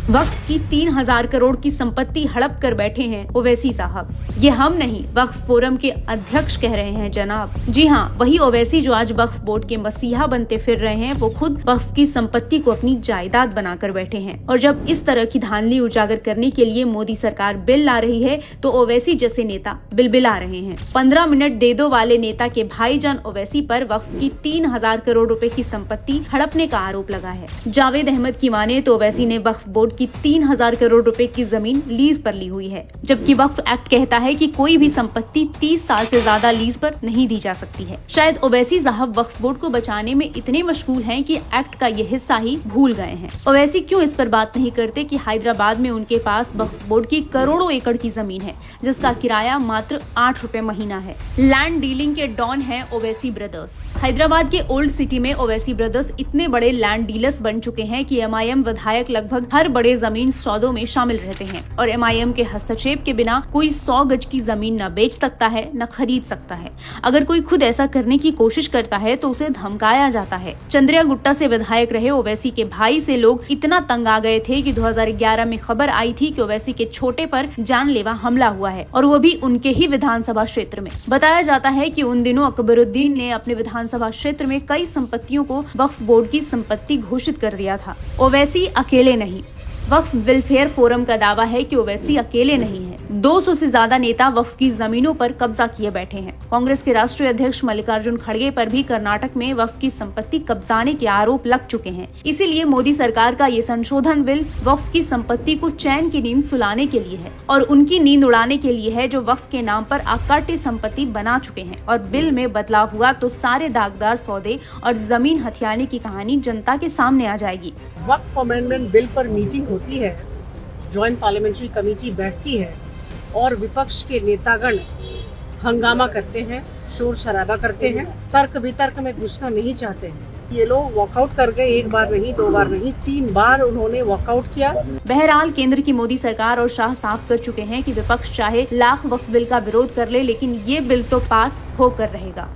वक्फ की 3000 करोड़ की संपत्ति हड़प कर बैठे हैं ओवैसी साहब। ये हम नहीं, वक्फ फोरम के अध्यक्ष कह रहे हैं जनाब। जी हाँ, वही ओवैसी जो आज वक्फ बोर्ड के मसीहा बनते फिर रहे हैं, वो खुद वक्फ की संपत्ति को अपनी जायदाद बनाकर बैठे हैं। और जब इस तरह की धांधली उजागर करने के लिए मोदी सरकार बिल ला रही है तो ओवैसी जैसे नेता बिलबिला रहे हैं। 15 मिनट दे दो वाले नेता के भाईजान ओवैसी पर वक्फ की 3000 करोड़ रुपए की संपत्ति हड़पने का आरोप लगा है। जावेद अहमद की माने तो ओवैसी ने वक्फ बोर्ड की 3000 करोड़ रुपए की जमीन लीज पर ली हुई है, जबकि वक्फ एक्ट कहता है कि कोई भी संपत्ति 30 साल से ज्यादा लीज पर नहीं दी जा सकती है। शायद ओवैसी साहब वक्फ बोर्ड को बचाने में इतने मशगूल हैं कि एक्ट का ये हिस्सा ही भूल गए हैं। ओवैसी क्यों इस पर बात नहीं करते कि हैदराबाद में उनके पास वक्फ बोर्ड की करोड़ों एकड़ की जमीन है, जिसका किराया मात्र 8 रुपए महीना है। लैंड डीलिंग के डॉन है ओवैसी ब्रदर्स। हैदराबाद के ओल्ड सिटी में ओवैसी ब्रदर्स इतने बड़े लैंड डीलर्स बन चुके हैं कि MIM विधायक लगभग हर बड़े जमीन सौदों में शामिल रहते हैं और MIM के हस्तक्षेप के बिना कोई 100 गज की जमीन न बेच सकता है न खरीद सकता है। अगर कोई खुद ऐसा करने की कोशिश करता है तो उसे धमकाया जाता है। चंद्रिया गुट्टा से विधायक रहे ओवैसी के भाई से लोग इतना तंग आ गए थे कि 2011 में खबर आई थी कि ओवैसी के छोटे पर जानलेवा हमला हुआ है, और वो भी उनके ही विधानसभा क्षेत्र में। बताया जाता है कि उन दिनों अकबरुद्दीन ने अपने विधानसभा क्षेत्र में कई संपत्तियों को वक्फ बोर्ड की संपत्ति घोषित कर दिया था। ओवैसी अकेले नहीं। वक्फ वेलफेयर फोरम का दावा है कि ओवैसी अकेले नहीं है। 200 से ज्यादा नेता वक्फ की जमीनों पर कब्जा किए बैठे हैं। कांग्रेस के राष्ट्रीय अध्यक्ष मल्लिकार्जुन खड़गे पर भी कर्नाटक में वक्फ की संपत्ति कब्जाने के आरोप लग चुके हैं। इसीलिए मोदी सरकार का ये संशोधन बिल वक्फ की संपत्ति को चैन की नींद सुलाने के लिए है और उनकी नींद उड़ाने के लिए है जो वक्फ के नाम पर अकाट्य संपत्ति बना चुके हैं। और बिल में बदलाव हुआ तो सारे दागदार सौदे और जमीन हथियाने की कहानी जनता के सामने आ जाएगी। वक्फ अमेंडमेंट बिल पर मीटिंग होती है, ज्वाइंट पार्लियामेंट्री कमेटी बैठती है और विपक्ष के नेतागण हंगामा करते हैं, शोर शराबा करते हैं, तर्क वितर्क में घुसना नहीं चाहते हैं। ये लोग वॉकआउट कर गए, एक बार नहीं, 2 बार नहीं, 3 बार उन्होंने वॉकआउट किया। बहरहाल केंद्र की मोदी सरकार और शाह साफ कर चुके हैं कि विपक्ष चाहे लाख वक्फ बिल का विरोध कर ले, लेकिन ये बिल तो पास होकर रहेगा।